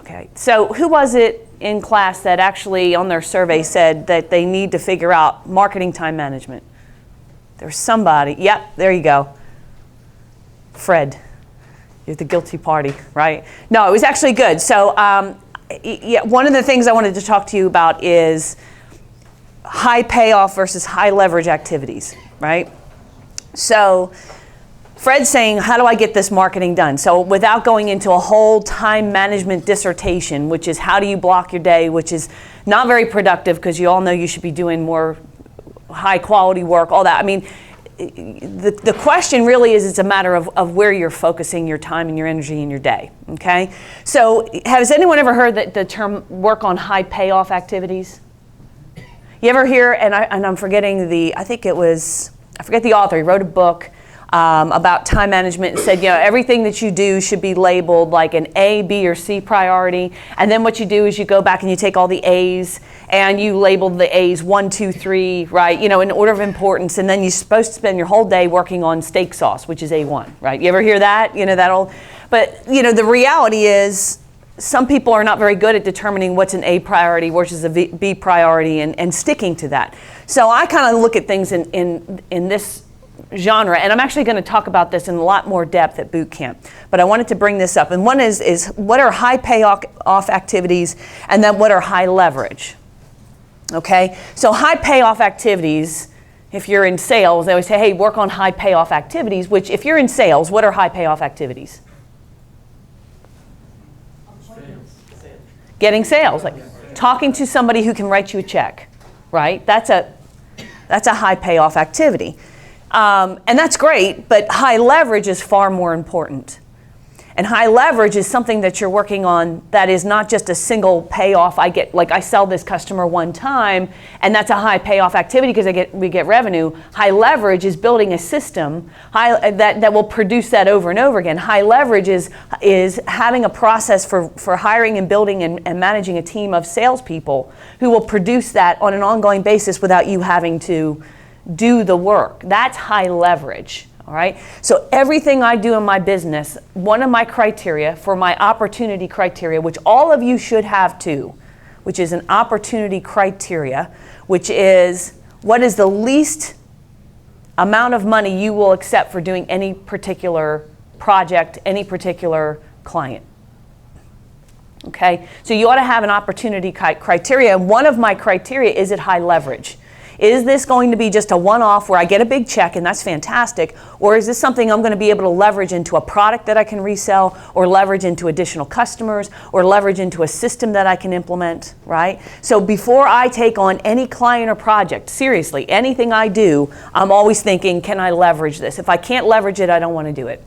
Okay, so who was it in class that actually on their survey said that they need to figure out marketing time management? There's somebody. Yep, there you go. Fred. You're the guilty party, right? No, it was actually good. So yeah, one of the things I wanted to talk to you about is high payoff versus high leverage activities, right? So Fred's saying, how do I get this marketing done? So without going into a whole time management dissertation, which is how do you block your day, which is not very productive because you all know you should be doing more high quality work, all that. I mean, the question really is, it's a matter of where you're focusing your time and your energy in your day, okay? So has anyone ever heard the term work on high payoff activities? You ever hear, and I'm forgetting I forget the author, he wrote a book about time management and said, everything that you do should be labeled like an A, B, or C priority. And then what you do is you go back and you take all the A's and you label the A's 1, 2, 3, right? In order of importance. And then you're supposed to spend your whole day working on steak sauce, which is A1, right? You ever hear that? But the reality is some people are not very good at determining what's an A priority versus a B priority and sticking to that. So I kind of look at things in this genre, and I'm actually going to talk about this in a lot more depth at boot camp, but I wanted to bring this up. And one is what are high payoff activities, and then what are high leverage? Okay, so high payoff activities, if you're in sales, they always say, hey, work on high payoff activities, which if you're in sales, what are high payoff activities? Getting sales, like talking to somebody who can write you a check, right? That's a high payoff activity. And that's great, but high leverage is far more important. And high leverage is something that you're working on that is not just a single payoff. I sell this customer one time, and that's a high payoff activity because we get revenue. High leverage is building a system that will produce that over and over again. High leverage is having a process for hiring and building and managing a team of salespeople who will produce that on an ongoing basis without you having to do the work. That's high leverage, all right? So everything I do in my business, one of my criteria for my opportunity criteria, which all of you should have too, which is an opportunity criteria, which is what is the least amount of money you will accept for doing any particular project, any particular client. Okay, so you ought to have an opportunity criteria, and one of my criteria is it high leverage. Is this going to be just a one-off where I get a big check and that's fantastic, or is this something I'm going to be able to leverage into a product that I can resell, or leverage into additional customers, or leverage into a system that I can implement, right? So before I take on any client or project, seriously, anything I do, I'm always thinking, can I leverage this? If I can't leverage it, I don't want to do it.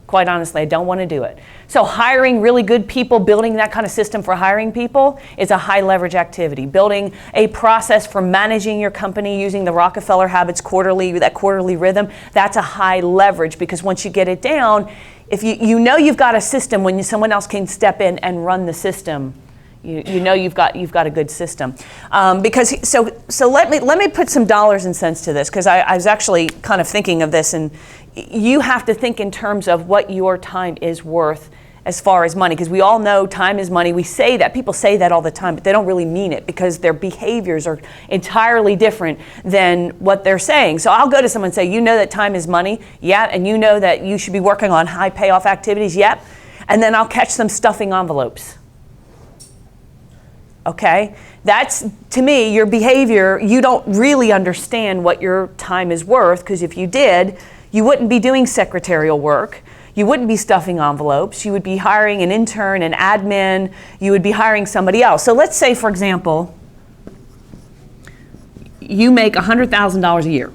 Quite honestly, I don't want to do it. So hiring really good people, building that kind of system for hiring people is a high leverage activity. Building a process for managing your company using the Rockefeller Habits that quarterly rhythm, that's a high leverage, because once you get it down, if you know you've got a system when someone else can step in and run the system, you know you've got a good system. So let me put some dollars and cents to this, because I was actually kind of thinking of this, and you have to think in terms of what your time is worth as far as money, because we all know time is money. We say that, people say that all the time, but they don't really mean it because their behaviors are entirely different than what they're saying. So I'll go to someone and say, you know that time is money? Yeah. And you know that you should be working on high payoff activities? Yep. And then I'll catch them stuffing envelopes. Okay, that's, to me, your behavior. You don't really understand what your time is worth, because if you did, you wouldn't be doing secretarial work. You wouldn't be stuffing envelopes. You would be hiring an intern, an admin. You would be hiring somebody else. So let's say, for example, you make $100,000 a year.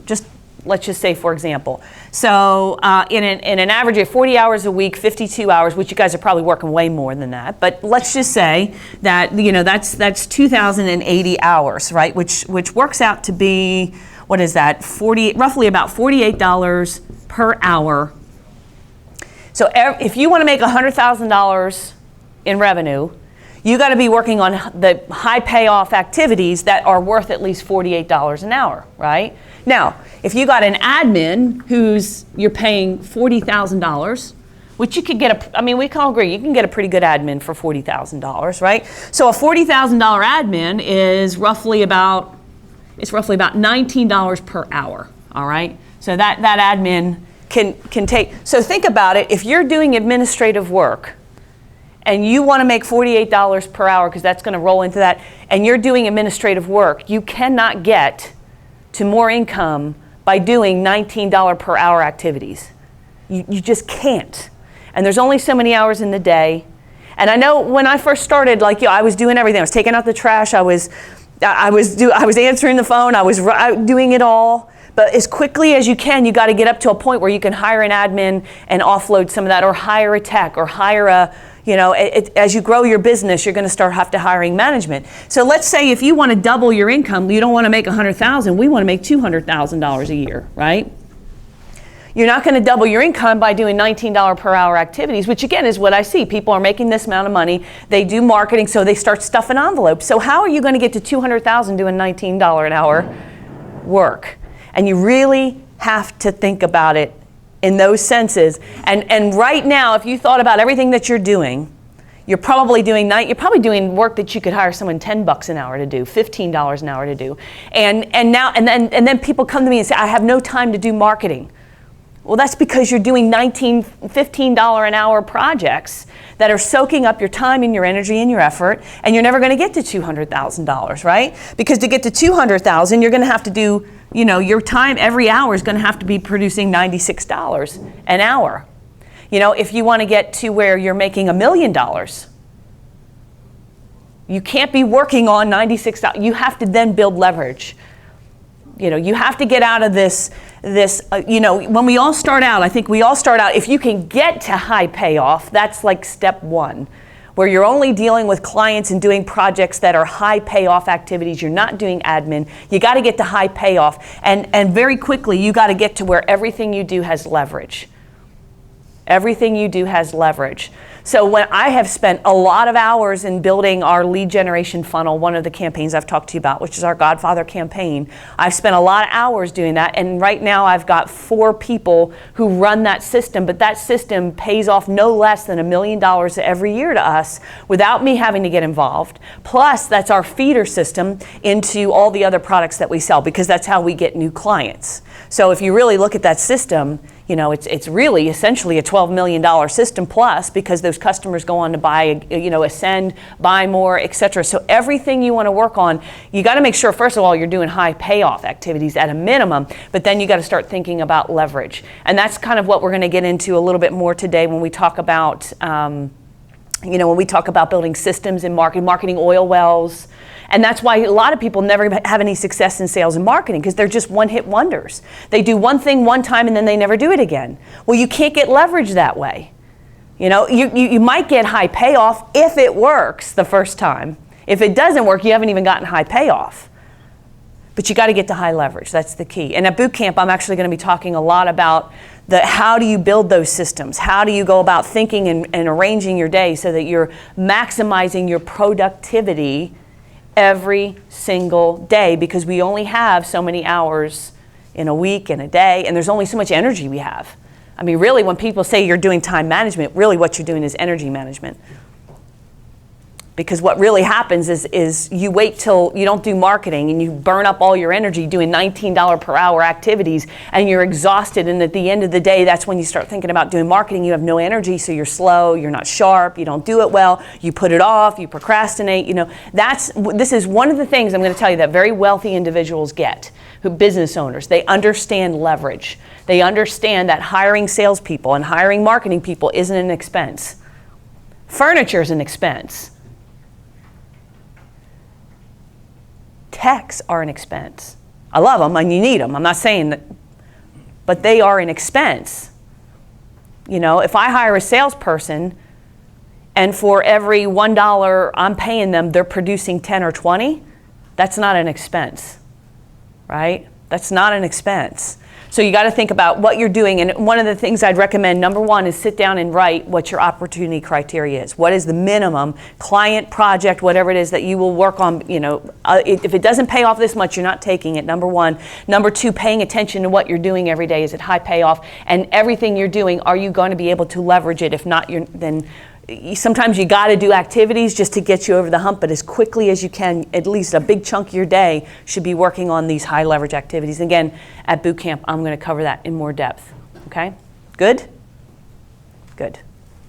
Let's just say, for example. So in an average of 40 hours a week, 52 hours, which you guys are probably working way more than that, but let's just say that that's 2,080 hours, right? Which works out to be, what is that? Roughly about $48 per hour. So if you want to make $100,000 in revenue, you got to be working on the high payoff activities that are worth at least $48 an hour, right? Now, if you got an admin you're paying $40,000, which you could get we can all agree, you can get a pretty good admin for $40,000, right? So a $40,000 admin is roughly about $19 per hour, all right? So that admin can take, so think about it, if you're doing administrative work and you want to make $48 per hour, because that's going to roll into that, and you're doing administrative work, you cannot get to more income by doing $19 per hour activities. You just can't. And there's only so many hours in the day. And I know when I first started, I was doing everything. I was taking out the trash. I was answering the phone. I was doing it all. But as quickly as you can, you got to get up to a point where you can hire an admin and offload some of that, or hire a tech, or hire as you grow your business, you're going to have to hiring management. So let's say if you want to double your income, you don't want to make $100,000. We want to make $200,000 a year, right? You're not going to double your income by doing $19 per hour activities, which again is what I see. People are making this amount of money. They do marketing, so they start stuffing envelopes. So how are you going to get to $200,000 doing $19 an hour work? And you really have to think about it in those senses. And right now, if you thought about everything that you're doing, you're probably doing work that you could hire someone $10 an hour to do, $15 an hour to do. And then people come to me and say, I have no time to do marketing. Well, that's because you're doing $19, $15 an hour projects that are soaking up your time and your energy and your effort, and you're never going to get to $200,000, right? Because to get to $200,000, you're going to have to do, your time every hour is going to have to be producing $96 an hour. If you want to get to where you're making $1 million, you can't be working on $96. You have to then build leverage. You have to get out of this, when we all start out, I think we all start out, if you can get to high payoff, that's like step one, where you're only dealing with clients and doing projects that are high payoff activities. You're not doing admin. You got to get to high payoff. And very quickly, you got to get to where everything you do has leverage. Everything you do has leverage. So when I have spent a lot of hours in building our lead generation funnel, one of the campaigns I've talked to you about, which is our Godfather campaign, I've spent a lot of hours doing that. And right now I've got 4 people who run that system, but that system pays off no less than $1 million every year to us without me having to get involved. Plus, that's our feeder system into all the other products that we sell, because that's how we get new clients. So if you really look at that system, it's really essentially a $12 million system plus, because those customers go on to buy, Ascend, buy more, etc. So everything you want to work on, you got to make sure, first of all, you're doing high payoff activities at a minimum, but then you got to start thinking about leverage. And that's kind of what we're going to get into a little bit more today when we talk about, building systems in marketing oil wells. And that's why a lot of people never have any success in sales and marketing, because they're just one-hit wonders. They do one thing one time and then they never do it again. Well, you can't get leverage that way. You might get high payoff if it works the first time. If it doesn't work, you haven't even gotten high payoff. But you got to get to high leverage. That's the key. And at boot camp, I'm actually going to be talking a lot about how do you build those systems? How do you go about thinking and arranging your day so that you're maximizing your productivity every single day, because we only have so many hours in a week and a day, and there's only so much energy we have. Really, when people say you're doing time management, really what you're doing is energy management. Because what really happens is you wait till you don't do marketing and you burn up all your energy doing $19 per hour activities, and you're exhausted, and at the end of the day, that's when you start thinking about doing marketing. You have no energy, so you're slow, you're not sharp, you don't do it well, you put it off, you procrastinate. This is one of the things I'm going to tell you that very wealthy individuals get, business owners. They understand leverage. They understand that hiring salespeople and hiring marketing people isn't an expense. Furniture is an expense. Techs are an expense. I love them and you need them. I'm not saying that, but they are an expense. If I hire a salesperson and for every $1 I'm paying them, they're producing 10 or 20, that's not an expense, right? That's not an expense. So you got to think about what you're doing, and one of the things I'd recommend, number one, is sit down and write what your opportunity criteria is. What is the minimum client, project, whatever it is that you will work on, if it doesn't pay off this much, you're not taking it, number one. Number two, paying attention to what you're doing every day. Is it high payoff? And everything you're doing, are you going to be able to leverage it? If not, then sometimes you got to do activities just to get you over the hump, but as quickly as you can, at least a big chunk of your day should be working on these high leverage activities. Again, at boot camp, I'm going to cover that in more depth. Okay? Good? Good.